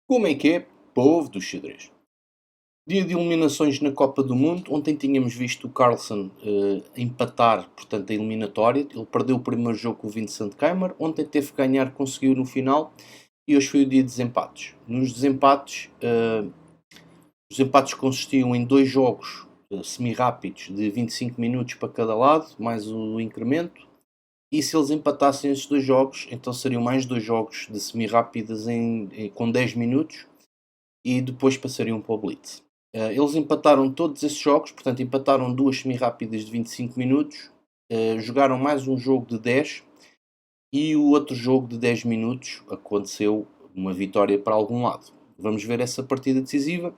Como é que é, povo do xadrez? Dia de eliminações na Copa do Mundo. Ontem tínhamos visto o Carlsen empatar, portanto, a eliminatória. Ele perdeu o primeiro jogo com o Vincent Keimer. Ontem teve que ganhar, conseguiu no final. E hoje foi o dia de desempates. Nos desempates, os empates consistiam em dois jogos semi-rápidos de 25 minutos para cada lado, mais o incremento. E se eles empatassem esses dois jogos, então seriam mais dois jogos de semi-rápidas com 10 minutos e depois passariam para o Blitz. Eles empataram todos esses jogos, portanto empataram duas semi-rápidas de 25 minutos, jogaram mais um jogo de 10 e o outro jogo de 10 minutos aconteceu uma vitória para algum lado. Vamos ver essa partida decisiva.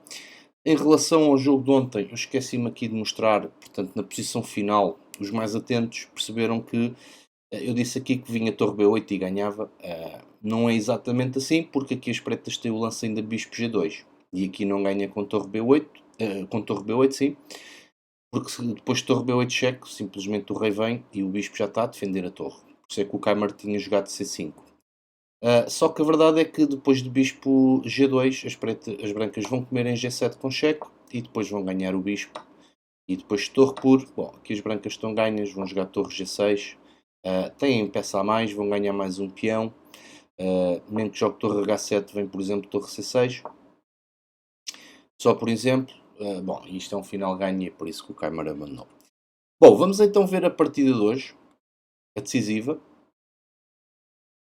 Em relação ao jogo de ontem, eu esqueci-me aqui de mostrar, portanto na posição final, os mais atentos perceberam que eu disse aqui que vinha Torre B8 e ganhava. Não é exatamente assim, porque aqui as pretas têm o lance ainda Bispo G2. E aqui não ganha com Torre B8. Com Torre B8, sim. Porque depois de Torre B8 cheque, simplesmente o rei vem e o Bispo já está a defender a torre. Por isso é que o Keimer tinha jogado C5. Só que a verdade é que depois de Bispo G2, as brancas vão comer em G7 com cheque e depois vão ganhar o Bispo. E depois de Torre por, bom, aqui as brancas estão ganhas, vão jogar Torre G6. Têm peça a mais, vão ganhar mais um peão. Mesmo que jogue Torre H7, vem por exemplo Torre C6. Só por exemplo, bom, isto é um final ganho e é por isso que o Keimer abandonou. Bom, vamos então ver a partida de hoje, a decisiva,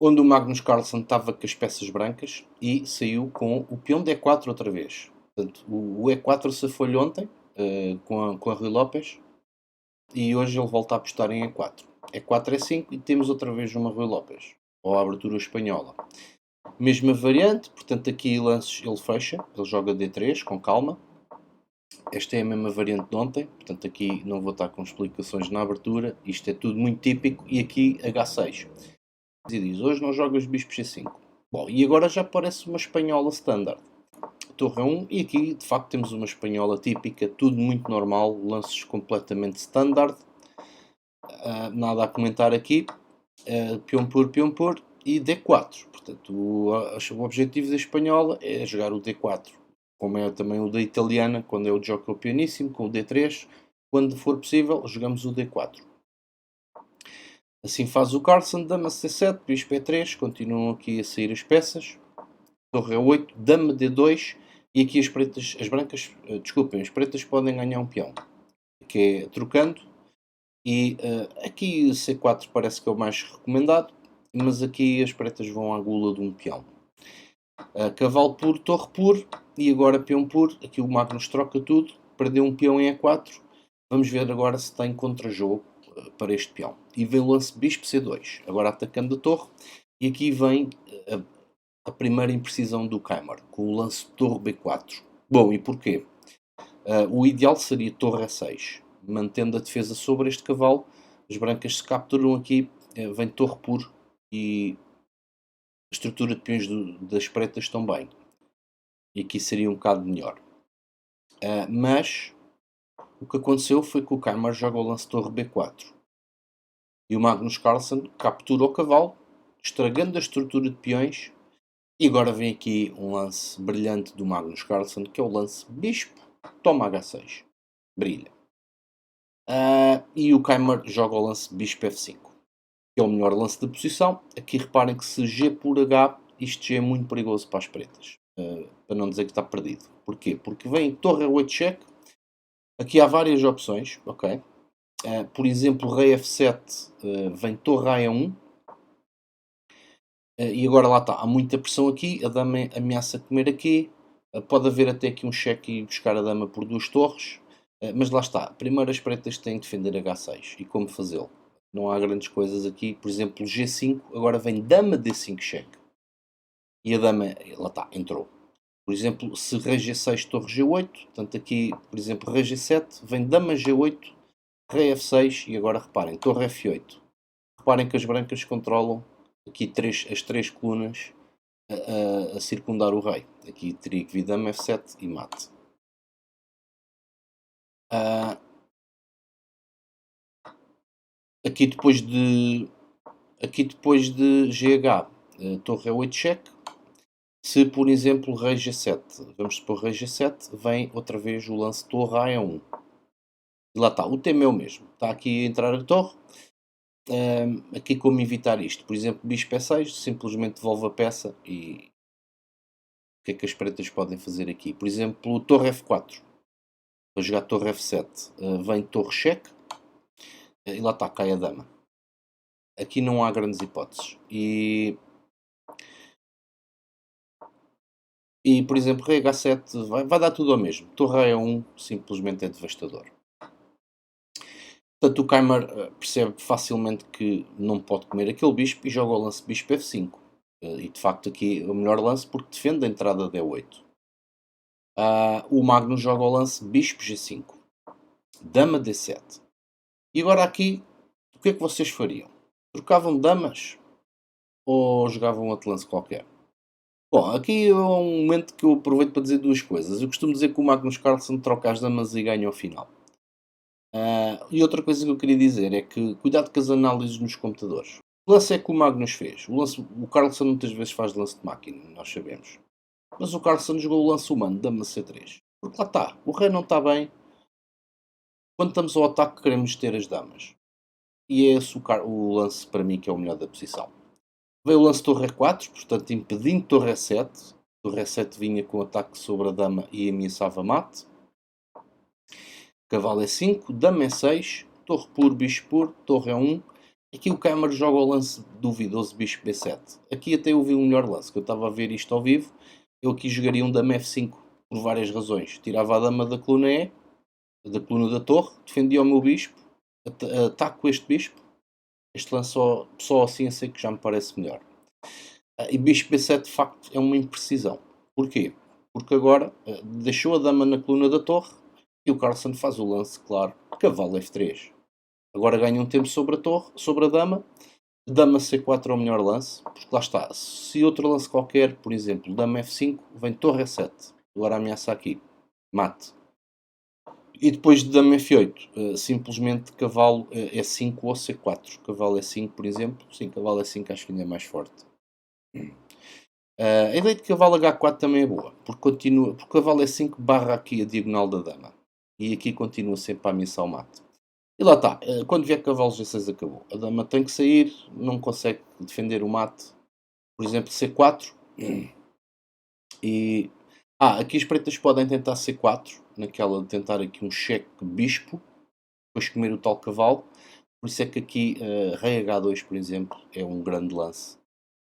onde o Magnus Carlsen estava com as peças brancas e saiu com o peão de E4 outra vez. Portanto, o E4 se foi ontem, com a Rui Lopes, e hoje ele volta a apostar em E4. E4 E5 e temos outra vez uma Rui Lopes, ou a abertura espanhola. Mesma variante, portanto aqui lances ele fecha, ele joga D3 com calma. Esta é a mesma variante de ontem, portanto aqui não vou estar com explicações na abertura, isto é tudo muito típico, e aqui H6. E diz, hoje não jogas bispo C5. Bom, e agora já parece uma espanhola standard. Torre 1, e aqui de facto temos uma espanhola típica, tudo muito normal, lances completamente standard. Nada a comentar aqui. Peão por e D4. Portanto, o objetivo da espanhola é jogar o D4, como é também o da italiana, quando é o Gioco Pianissimo, com o D3. Quando for possível, jogamos o D4. Assim faz o Carlsen, dama C7, bispo E3, continuam aqui a sair as peças. Torre E8, dama D2, e aqui as brancas, desculpem, as pretas podem ganhar um peão, que é trocando. E aqui C4 parece que é o mais recomendado, mas aqui as pretas vão à gula de um peão. Cavalo puro, torre puro, e agora peão puro. Aqui o Magnus troca tudo, perdeu um peão em E4. Vamos ver agora se tem contra-jogo para este peão. E vem o lance bispo C2, agora atacando a torre. E aqui vem a primeira imprecisão do Keimer, com o lance torre B4. Bom, e porquê? O ideal seria torre E6, mantendo a defesa sobre este cavalo. As brancas se capturam aqui, vem torre puro e a estrutura de peões das pretas também. E aqui seria um bocado melhor. Mas o que aconteceu foi que o Keimer joga o lance torre B4. E o Magnus Carlsen captura o cavalo, estragando a estrutura de peões. E agora vem aqui um lance brilhante do Magnus Carlsen, que é o lance bispo, toma H6. Brilha. E o Keimer joga o lance bispo F5, que é o melhor lance da posição. Aqui reparem que se G por H, isto já é muito perigoso para as pretas. Para não dizer que está perdido. Porquê? Porque vem torre A8 cheque. Aqui há várias opções, ok? Por exemplo, rei F7 vem torre A1. E agora lá está, há muita pressão aqui, a dama ameaça comer aqui. Pode haver até aqui um cheque e buscar a dama por duas torres. Mas lá está, primeiro as pretas têm que defender H6 e como fazê-lo. Não há grandes coisas aqui, por exemplo G5, agora vem dama D5 cheque. E a dama, lá está, entrou. Por exemplo, se rei G6, torre G8, portanto aqui, por exemplo, rei G7, vem dama G8, rei F6 e agora reparem, torre F8. Reparem que as brancas controlam aqui as três colunas a circundar o rei. Aqui teria que vir dama F7 e mate. Aqui depois de GH, torre E8 cheque. Se, por exemplo, rei G7, vamos supor rei G7, vem outra vez o lance torre a E1. E lá está, o tema é o mesmo. Está aqui a entrar a torre. Aqui como evitar isto? Por exemplo, bispo E6, simplesmente devolve a peça e o que é que as pretas podem fazer aqui? Por exemplo, torre F4. Para jogar torre F7, vem torre cheque e lá está, cai a dama. Aqui não há grandes hipóteses. E por exemplo, rei H7 vai dar tudo ao mesmo. Torre E1 simplesmente é devastador. Portanto, o Keimer percebe facilmente que não pode comer aquele bispo e joga o lance bispo F5. E de facto aqui é o melhor lance porque defende a entrada de E8. O Magnus joga o lance bispo G5. Dama D7. E agora aqui, o que é que vocês fariam? Trocavam damas ou jogavam outro lance qualquer? Bom, aqui é um momento que eu aproveito para dizer duas coisas. Eu costumo dizer que o Magnus Carlsen troca as damas e ganha ao final. E outra coisa que eu queria dizer é que cuidado com as análises nos computadores. O lance é que o Magnus fez. O Carlsen muitas vezes faz lance de máquina, nós sabemos. Mas o Carlsen jogou o lance humano, dama C3. Porque lá está, o rei não está bem. Quando estamos ao ataque queremos ter as damas. E é esse o lance para mim que é o melhor da posição. Veio o lance torre E4, portanto impedindo torre E7. Torre E7 vinha com ataque sobre a dama e ameaçava mate. Cavalo E5, dama E6, torre por, bicho por, torre E1. Aqui o Keimer joga o lance duvidoso bicho B7. Aqui até eu vi um melhor lance, que eu estava a ver isto ao vivo. Eu aqui jogaria um dama F5 por várias razões. Tirava a dama da coluna E, da coluna da torre, defendia o meu bispo, ataco este bispo. Este lance só assim eu sei que já me parece melhor. E bispo B7 de facto é uma imprecisão. Porquê? Porque agora deixou a dama na coluna da torre e o Carlsen faz o lance, claro, cavalo F3. Agora ganha um tempo sobre a torre, sobre a dama. Dama C4 é o melhor lance, porque lá está. Se outro lance qualquer, por exemplo, dama F5, vem torre E7. Agora ameaça aqui. Mate. E depois de dama F8, simplesmente cavalo E5 ou C4. Cavalo E5, por exemplo. Sim, cavalo E5 acho que ainda é mais forte. A ideia de cavalo H4 também é boa, porque o cavalo E5 barra aqui a diagonal da dama. E aqui continua sempre a ameaçar o mate. E lá está, quando vier cavalo G6 acabou. A dama tem que sair, não consegue defender o mate. Por exemplo, C4. E... aqui as pretas podem tentar C4, naquela de tentar aqui um cheque bispo, depois comer o tal cavalo. Por isso é que aqui rei H2, por exemplo, é um grande lance.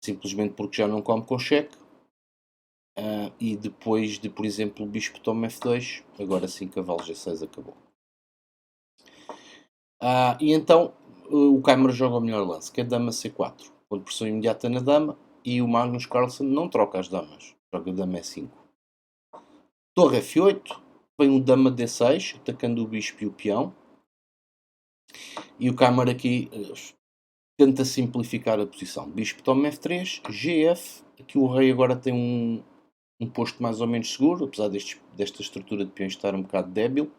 Simplesmente porque já não come com cheque. E depois de, por exemplo, o bispo toma F2, agora sim cavalo G6 acabou. E então o Keimer joga o melhor lance, que é dama C4, com pressão imediata na dama, e o Magnus Carlsen não troca as damas, joga dama E5. Torre F8, vem um dama D6, atacando o bispo e o peão, e o Keimer aqui tenta simplificar a posição. Bispo toma F3, GF, aqui o rei agora tem um posto mais ou menos seguro, apesar desta estrutura de peões estar um bocado débil.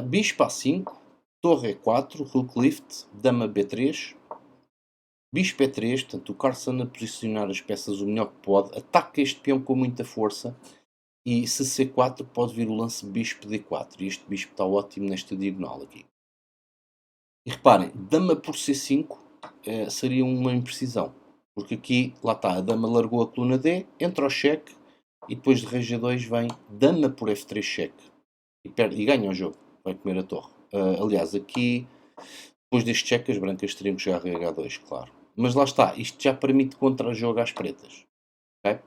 Bispo A5, torre E4, rook lift, dama B3, bispo E3, portanto o Carlsen a posicionar as peças o melhor que pode, ataca este peão com muita força e se C4 pode vir o lance bispo D4 e este bispo está ótimo nesta diagonal aqui. E reparem, dama por C5 seria uma imprecisão, porque aqui, lá está, a dama largou a coluna D, entra ao cheque e depois de rei G2 vem dama por F3 cheque e ganha o jogo, vai comer a torre. Aliás, aqui, depois deste cheque, as brancas teriam que jogar rei H2, claro. Mas lá está, isto já permite contra-jogo às pretas. Okay?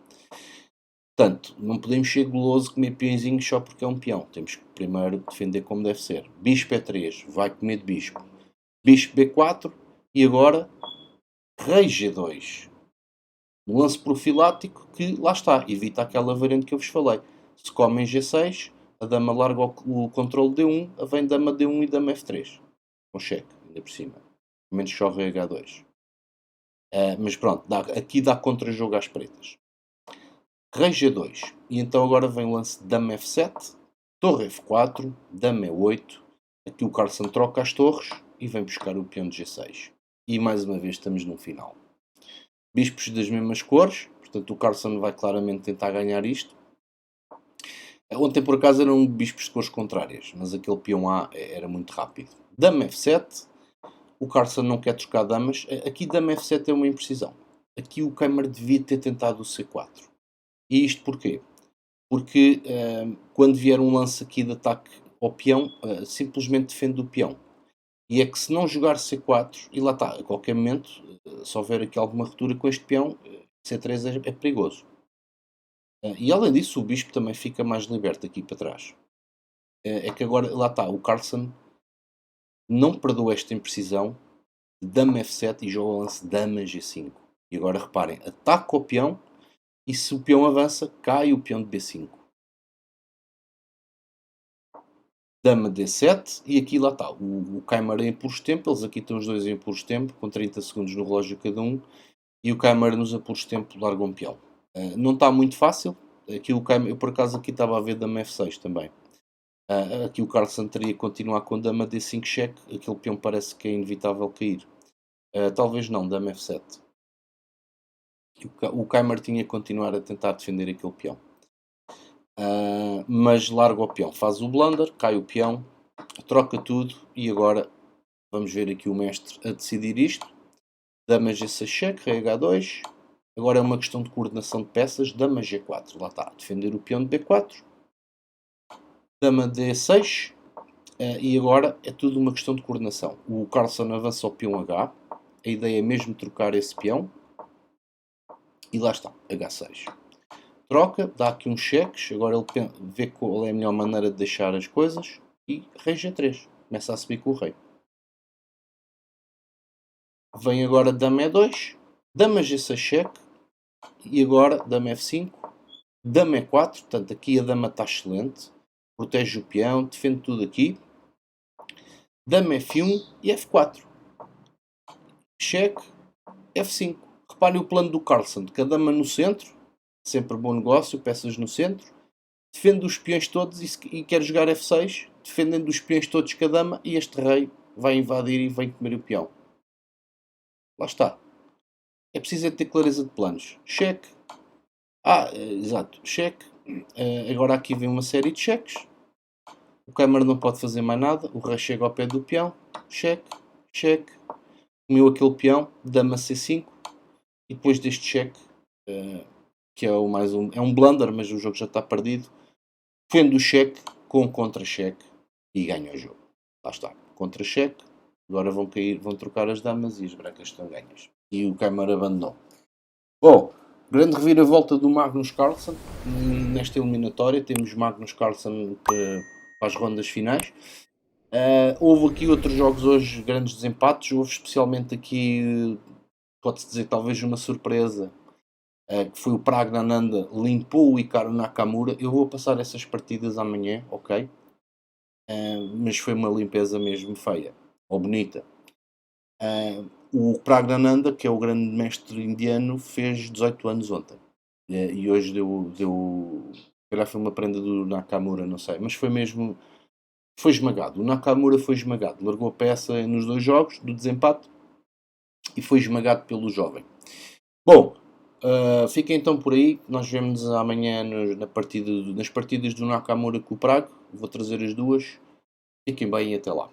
Portanto, não podemos ser goloso comer peõezinhos só porque é um peão. Temos que primeiro defender como deve ser. Bispo E3, vai comer de bispo. Bispo B4 e agora rei G2. Um lance profilático que, lá está, evita aquela variante que eu vos falei. Se comem G6, a dama larga o controle D1, vem dama D1 e dama F3. Com cheque, ainda por cima. Menos só rei H2. Mas pronto, aqui dá contra-jogo às pretas. Rei G2. E então agora vem o lance de dama F7, torre F4, dama E8. Aqui o Carlsen troca as torres e vem buscar o peão de G6. E mais uma vez estamos no final. Bispos das mesmas cores, portanto Portanto, o Carlsen vai claramente tentar ganhar isto. Ontem, por acaso, eram bispos de cores contrárias, mas aquele peão A era muito rápido. Dama F7. O Carlsen não quer trocar damas. Aqui Dama F7 é uma imprecisão. Aqui o Keimer devia ter tentado o C4. E isto porquê? Porque quando vier um lance aqui de ataque ao peão, simplesmente defende o peão. E é que se não jogar C4, e lá está, a qualquer momento, se houver aqui alguma ruptura com este peão, C3 é perigoso. E além disso, o bispo também fica mais liberto aqui para trás. É que agora, lá está, o Carlsen não perdoa esta imprecisão de Dama F7 e joga o lance Dama G5. E agora reparem, ataca o peão e se o peão avança, cai o peão de B5. Dama D7 e aqui lá está, o Keimer em apuros de tempo, eles aqui estão os dois em apuros de tempo, com 30 segundos no relógio cada um, e o Keimer nos apuros de tempo larga um peão. Não está muito fácil, aqui o Keimer, eu por acaso aqui estava a ver Dama F6 também. Aqui o Carlsen teria que continuar com Dama D5 cheque, aquele peão parece que é inevitável cair. Talvez não, Dama F7. O Keimer tinha que continuar a tentar defender aquele peão. Mas larga o peão, faz o blunder, cai o peão, troca tudo e agora vamos ver aqui o mestre a decidir isto. Dama G6 cheque, rei H2. Agora é uma questão de coordenação de peças. Dama G4, lá está, defender o peão de B4. Dama D6. E agora é tudo uma questão de coordenação. O Carlsen avança ao peão H. A ideia é mesmo trocar esse peão. E lá está, H6. Troca, dá aqui uns cheques. Agora ele vê qual é a melhor maneira de deixar as coisas. E rei G3. Começa a subir com o rei. Vem agora Dama E2. Dama G6 cheque. E agora Dama F5. Dama E4. Portanto, aqui a dama está excelente. Protege o peão. Defende tudo aqui. Dama F1 e F4. Cheque. F5. Reparem o plano do Carlsen. Com a dama no centro. Sempre bom negócio. Peças no centro. Defende os peões todos e quer jogar F6. Defendendo os peões todos com a dama. E este rei vai invadir e vai comer o peão. Lá está. É preciso ter clareza de planos. Cheque. Exato. Cheque. Agora aqui vem uma série de cheques. O Keimer não pode fazer mais nada. O rei chega ao pé do peão. Cheque. Cheque. Comeu aquele peão. Dama C5. E depois deste cheque, que é é um blunder, mas o jogo já está perdido. Defende o cheque com contra-cheque e ganha o jogo. Lá está. Contra-cheque. Agora vão trocar as damas e as brancas estão ganhas. E o Keimer abandonou. Bom, grande reviravolta do Magnus Carlsen. Nesta eliminatória temos Magnus Carlsen para as rondas finais. Houve aqui outros jogos hoje, grandes desempates. Houve especialmente aqui, pode-se dizer, talvez uma surpresa, que foi o Praggnanandhaa limpou o Hikaru Nakamura. Eu vou passar essas partidas amanhã, ok? Mas foi uma limpeza mesmo feia, ou bonita. O Praggnanandhaa, que é o grande mestre indiano, fez 18 anos ontem. E hoje deu calhar foi uma prenda do Nakamura, não sei. Mas foi mesmo... Foi esmagado. O Nakamura foi esmagado. Largou a peça nos 2 jogos do desempate e foi esmagado pelo jovem. Bom, fiquem então por aí. Nós vemos amanhã nas partidas do Nakamura com o Praga. Vou trazer as duas. Fiquem bem e até lá.